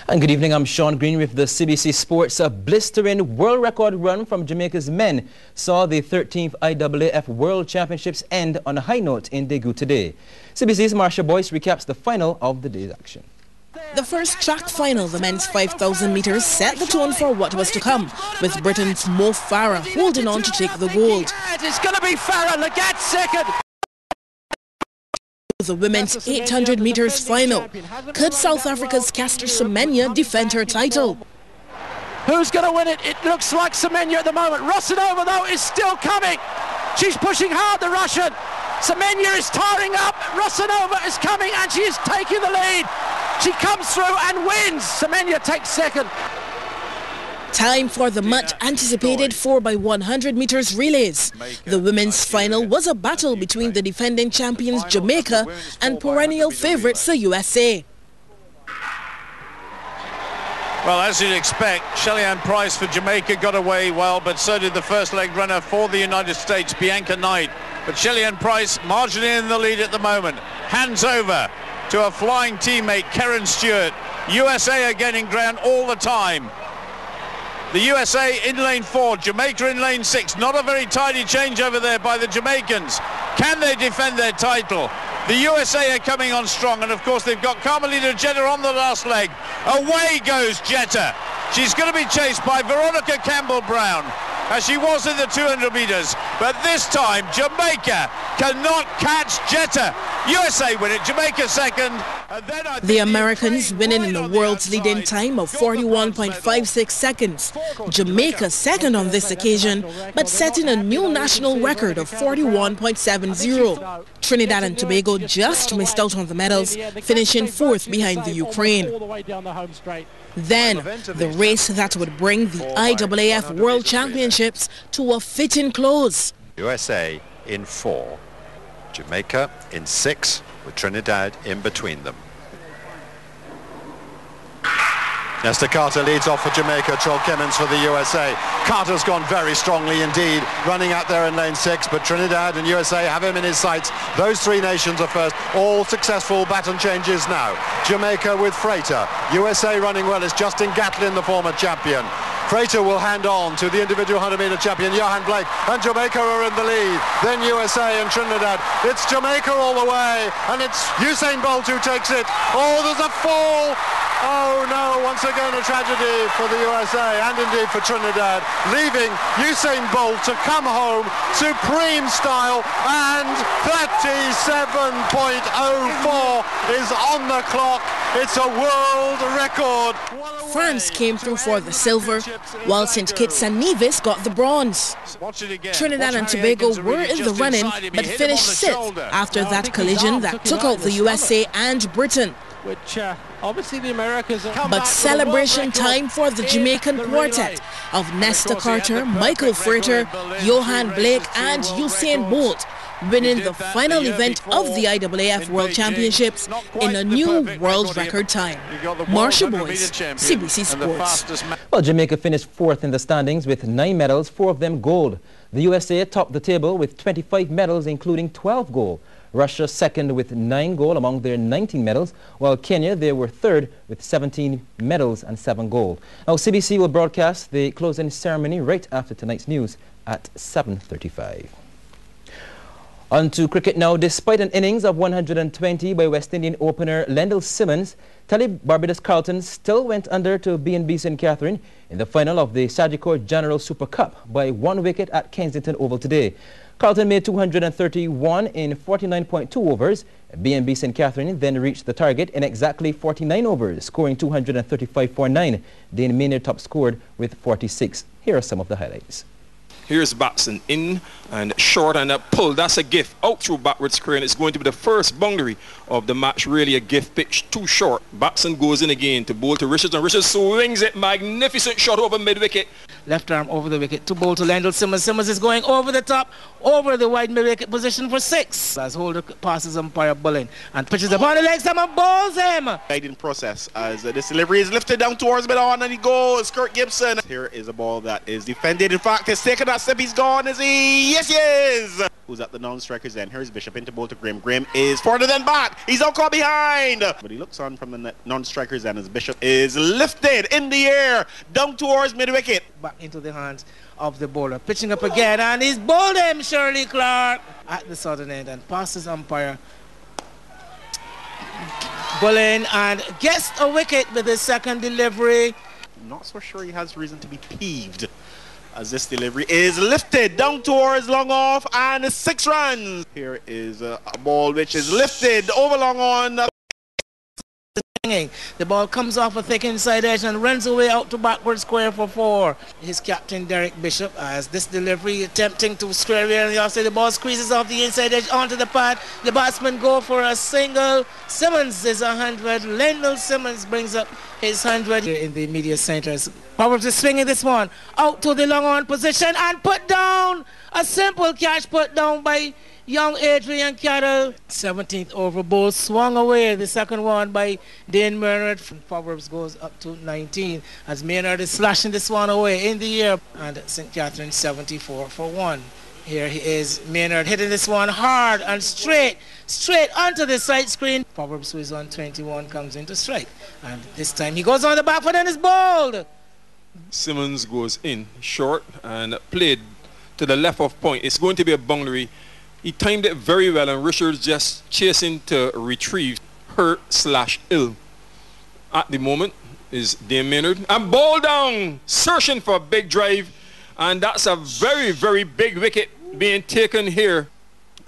And good evening, I'm Sean Green with the CBC Sports. A blistering world record run from Jamaica's men saw the 13th IAAF World Championships end on a high note in Daegu today. CBC's Marsha Boyce recaps the final of the day's action. The first track final, the men's 5,000 meters, set the tone for what was to come, with Britain's Mo Farah holding on to take the gold. It's going to be Farah, Lagat second. The women's 800 meters final. Could South Africa's Caster Semenya defend her title? Who's going to win it? It looks like Semenya at the moment. Rusanova, though, is still coming. She's pushing hard, the Russian. Semenya is tiring up. Rusanova is coming and she is taking the lead. She comes through and wins. Semenya takes second. Time for the much-anticipated 4x100 meters relays. The women's final was a battle between the defending champions Jamaica and perennial favourites the USA. Well, as you'd expect, Shelly-Ann Price for Jamaica got away well, but so did the first leg runner for the United States, Bianca Knight. But Shelly-Ann Price marginally in the lead at the moment. Hands over to a flying teammate, Karen Stewart. USA are gaining ground all the time. The USA in lane 4, Jamaica in lane 6. Not a very tidy change over there by the Jamaicans. Can they defend their title? The USA are coming on strong, and of course they've got Carmelita Jetta on the last leg. Away goes Jetta. She's going to be chased by Veronica Campbell-Brown, as she was in the 200 meters. But this time, Jamaica cannot catch Jetta. USA win it, Jamaica second. The Americans winning in the world's leading time of 41.56 seconds. Jamaica second on this occasion, but setting a new national record of 41.70. Trinidad and Tobago just missed out on the medals, finishing fourth behind the Ukraine. Then, the race that would bring the IAAF World Championships to a fitting close. USA in 4, Jamaica in 6, with Trinidad in between them. Nesta Carter leads off for Jamaica, Troll Clemens for the USA. Carter's gone very strongly indeed, running out there in lane 6, but Trinidad and USA have him in his sights. Those three nations are first, all successful baton changes now. Jamaica with Freighter, USA running well, it's Justin Gatlin, the former champion. Freighter will hand on to the individual 100-meter champion, Johan Blake, and Jamaica are in the lead. Then USA and Trinidad. It's Jamaica all the way, and it's Usain Bolt who takes it. Oh, there's a fall. Oh no, once again a tragedy for the USA and indeed for Trinidad, leaving Usain Bolt to come home, supreme style, and 37.04 is on the clock. It's a world record. France came through for the silver, while St. Kitts and Nevis got the bronze. Trinidad and Tobago were in the running, but finished 6th after that collision that took out the USA and Britain. Obviously the Americans are but celebration time for the Jamaican quartet of Nesta Carter, Michael Freighter, Johan Blake and Usain Bolt, winning the final event of the IAAF World Championships in a new world record time. Marsha Boyce, CBC Sports. Well, Jamaica finished 4th in the standings with 9 medals, 4 of them gold. The USA topped the table with 25 medals, including 12 gold. Russia second with 9 gold among their 19 medals, while Kenya, they were third with 17 medals and 7 gold. Now, CBC will broadcast the closing ceremony right after tonight's news at 7:35. On to cricket now. Despite an innings of 120 by West Indian opener Lendl Simmons, Tele Barbados Carlton still went under to B&B St. Catherine in the final of the Sagicor General Super Cup by 1 wicket at Kensington Oval today. Carlton made 231 in 49.2 overs. B&B St. Catherine then reached the target in exactly 49 overs, scoring 235 for 9. Dane Maynard top scored with 46. Here are some of the highlights. Here's Batson in and short and a pull. That's a gift out through backwards square, and it's going to be the first boundary of the match. Really a gift pitch, too short. Batson goes in again to bowl to Richards, and Richards swings it. Magnificent shot over mid-wicket. Left arm over the wicket to bowl to Lendl Simmons. Simmons is going over the top, over the wide mid-wicket position for 6. As Holder passes umpire bowling and pitches upon the legs and bowls him. Guiding process as this delivery is lifted down towards mid-on and he goes. Kurt Gibson. Here is a ball that is defended. In fact, he's taken that step. He's gone. Is he? Yes, he is. who's at the non-strikers end. Here's Bishop into bowl to Graham. Graham is further than back. He's out caught behind. But he looks on from the non-strikers end as Bishop is lifted in the air down towards mid-wicket. Back into the hands of the bowler. Pitching up again, and he's bowled him, Shirley Clark, at the southern end, and passes umpire. Bowling and gets a wicket with his second delivery. Not so sure he has reason to be peeved, as this delivery is lifted down towards long off, and 6 runs. Here is a ball which is lifted over long on. The ball comes off a thick inside edge and runs away out to backward square for 4. His captain Derek Bishop, as this delivery attempting to square away on the offside. The ball squeezes off the inside edge onto the pad. The batsmen go for a single. Simmons is 100. Lendl Simmons brings up his 100 in the media centres. Proverbs is swinging this one out to the long on position and put down. A simple catch put down by young Adrian Cattle. 17th over ball swung away. The second one by Dane Maynard. Proverbs goes up to 19 as Maynard is slashing this one away in the air. And St. Catherine 74 for 1. Here he is, Maynard hitting this one hard and straight onto the side screen. Proverbs, who is on 21, comes into strike. And this time he goes on the back foot and is bowled. Simmons goes in short and played to the left of point. It's going to be a boundary. He timed it very well, and Richards just chasing to retrieve hurt/ill. At the moment is Dame Maynard. And ball down, searching for a big drive. And that's a very, very big wicket being taken here.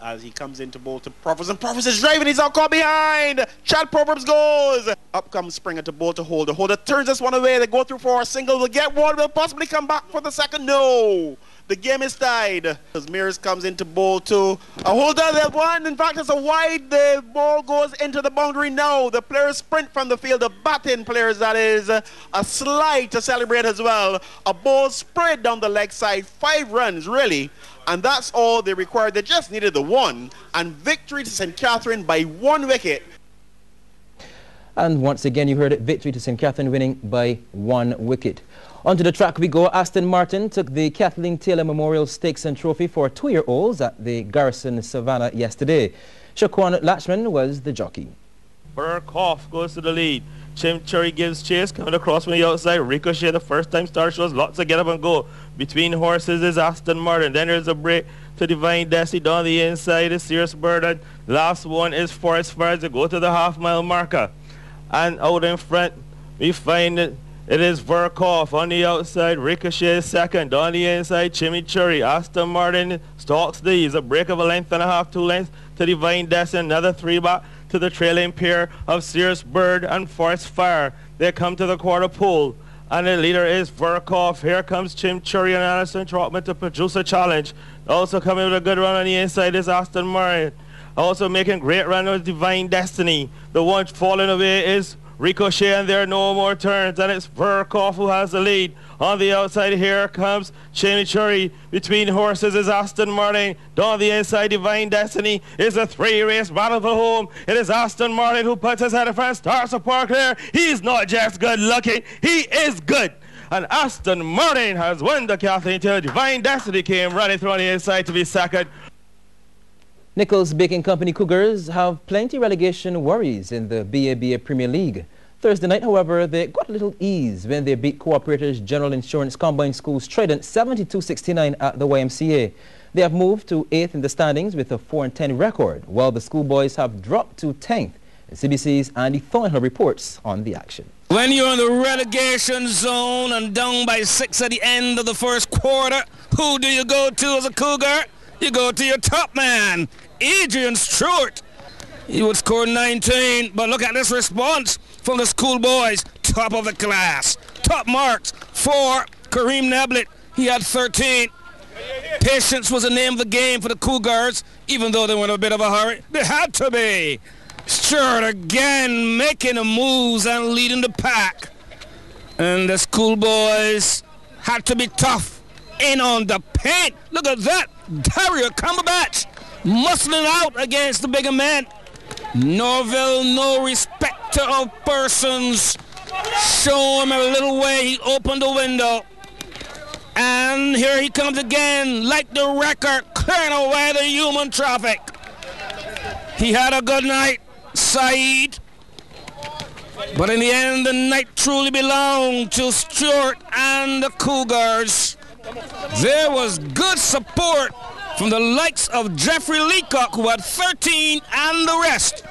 As he comes into bowl to Proverbs, and Proverbs is driving, he's out caught behind. Chad Proverbs goes. Up comes Springer to bowl to Holder. Holder turns this one away. They go through for a single. Will get one, will possibly come back for the second. No. The game is tied. As Mears comes into bowl to a Holder. There's one. In fact, it's a wide. The ball goes into the boundary now. The players sprint from the field. The batting players, that is a slide to celebrate as well. A ball spread down the leg side. 5 runs, really. And that's all they required. They just needed the 1. And victory to St. Catherine by 1 wicket. And once again, you heard it, victory to St. Catherine, winning by 1 wicket. Onto the track we go. Aston Martin took the Kathleen Taylor Memorial Stakes and Trophy for 2-year-olds at the Garrison Savannah yesterday. Shaquan Latchman was the jockey. Burkhoff goes to the lead. Chimchurry gives chase, coming across from the outside. Ricochet, the first time start, shows lots of get up and go. Between horses is Aston Martin. Then there's a break to Divine Destiny. Down the inside is Serious Bird. And last one is Forest Fires to go to the half-mile marker. And out in front, we find it is Burkhoff on the outside. Ricochet is second. Down the inside, Chimichurri. Aston Martin stalks these. A break of a length and a half, 2 lengths to Divine Destiny. Another 3 back to the trailing pair of Serious Bird and Forest Fire. They come to the quarter pole, and the leader is Burkhoff. Here comes Chimchurri and Anderson Trotman to produce a challenge. Also coming with a good run on the inside is Aston Martin. Also making great run with Divine Destiny. The one falling away is Ricochet, and there are no more turns, and it's Burkhoff who has the lead. On the outside here comes Chimichurri. Between horses is Aston Martin. Down the inside, Divine Destiny is a 3-race battle for home. It is Aston Martin who puts his head in front, starts a park there. He's not just good looking, he is good. And Aston Martin has won the Kathleen Taylor. Divine Destiny came running through on the inside to be second. Nichols Baking Company Cougars have plenty relegation worries in the BABA Premier League. Thursday night, however, they got a little ease when they beat Cooperators General Insurance Combined Schools Trident 72-69 at the YMCA. They have moved to 8th in the standings with a 4-10 record, while the schoolboys have dropped to 10th. CBC's Andy Thornhill reports on the action. When you're in the relegation zone and down by 6 at the end of the first quarter, who do you go to as a Cougar? You go to your top man, Adrian Stewart. He would score 19, but look at this response from the schoolboys. Top of the class. Top marks for Kareem Neblett. He had 13. Patience was the name of the game for the Cougars, even though they were in a bit of a hurry. They had to be. Stewart again making the moves and leading the pack. And the schoolboys had to be tough. In on the paint. Look at that. Dario Cumberbatch muscling out against the bigger man. Norville, no respecter of persons. Show him a little way. He opened the window. And And here he comes again, like the wrecker, clearing away the human traffic. He had a good night, Saeed. But in the end, the night truly belonged to Stewart and the Cougars. There was good support from the likes of Jeffrey Leacock, who had 13, and the rest.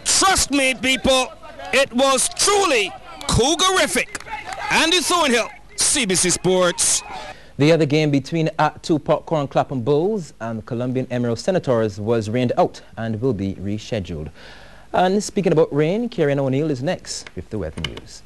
Trust me, people, it was truly Cougarific. Andy Thornhill, CBC Sports. The other game between Act 2 Popcorn Clapham Bulls and Colombian Emerald Senators was rained out and will be rescheduled. And speaking about rain, Karen O'Neill is next with the weather news.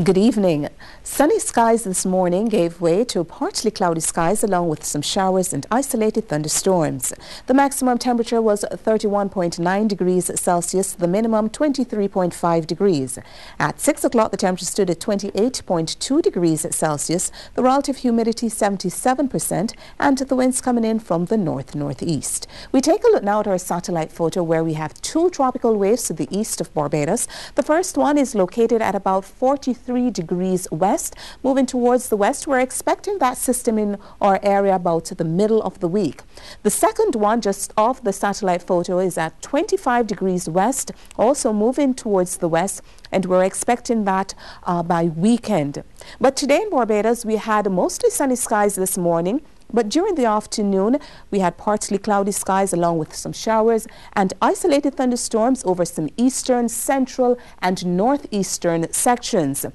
Good evening. Sunny skies this morning gave way to partly cloudy skies along with some showers and isolated thunderstorms. The maximum temperature was 31.9 degrees Celsius, the minimum 23.5 degrees. At 6 o'clock, the temperature stood at 28.2 degrees Celsius, the relative humidity 77%, and the winds coming in from the north-northeast. We take a look now at our satellite photo where we have two tropical waves to the east of Barbados. The first one is located at about 43 degrees west. Moving towards the west, we're expecting that system in our area about the middle of the week. The second one, just off the satellite photo, is at 25 degrees west, also moving towards the west, and we're expecting that by weekend. But today in Barbados, we had mostly sunny skies this morning. But during the afternoon, we had partly cloudy skies along with some showers and isolated thunderstorms over some eastern, central and northeastern sections.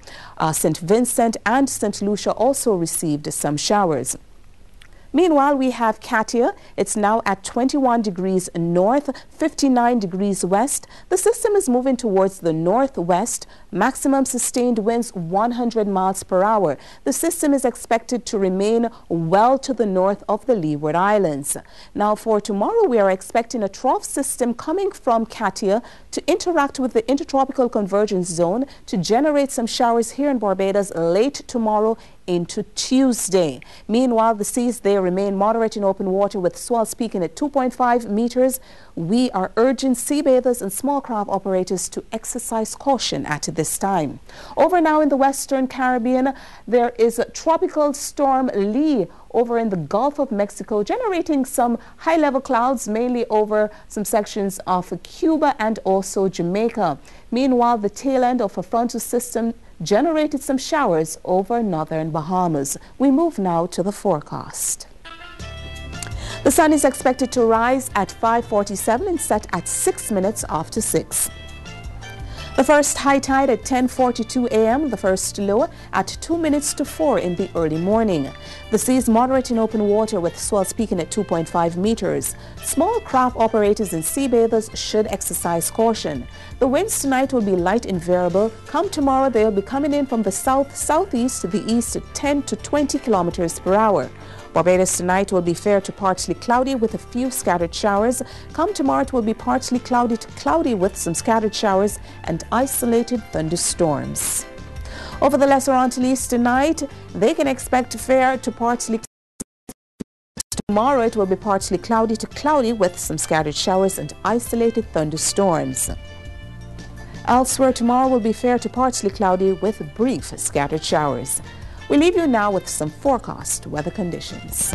St. Vincent and St. Lucia also received some showers. Meanwhile, we have Katia. It's now at 21 degrees north, 59 degrees west. The system is moving towards the northwest. Maximum sustained winds 100 miles per hour. The system is expected to remain well to the north of the Leeward Islands. Now for tomorrow, we are expecting a trough system coming from Katia to interact with the intertropical convergence zone to generate some showers here in Barbados late tomorrow into Tuesday. Meanwhile, the seas there remain moderate in open water with swells peaking at 2.5 meters. We are urging sea bathers and small craft operators to exercise caution at this time. Over now in the Western Caribbean, there is a tropical storm Lee over in the Gulf of Mexico, generating some high-level clouds, mainly over some sections of Cuba and also Jamaica. Meanwhile, the tail end of a frontal system generated some showers over northern Bahamas. We move now to the forecast. The sun is expected to rise at 5:47 and set at 6 minutes after 6. The first high tide at 10:42 a.m., the first low at 2 minutes to 4 in the early morning. The sea is moderate in open water with swells peaking at 2.5 meters. Small craft operators and sea bathers should exercise caution. The winds tonight will be light and variable. Come tomorrow, they will be coming in from the south-southeast to the east at 10 to 20 kilometers per hour. Barbados tonight will be fair to partly cloudy with a few scattered showers. Come tomorrow, it will be partly cloudy to cloudy with some scattered showers and isolated thunderstorms. Over the Lesser Antilles tonight, they can expect fair to partly tomorrow. It will be partly cloudy to cloudy with some scattered showers and isolated thunderstorms. Elsewhere, tomorrow will be fair to partly cloudy with brief scattered showers. We leave you now with some forecast weather conditions.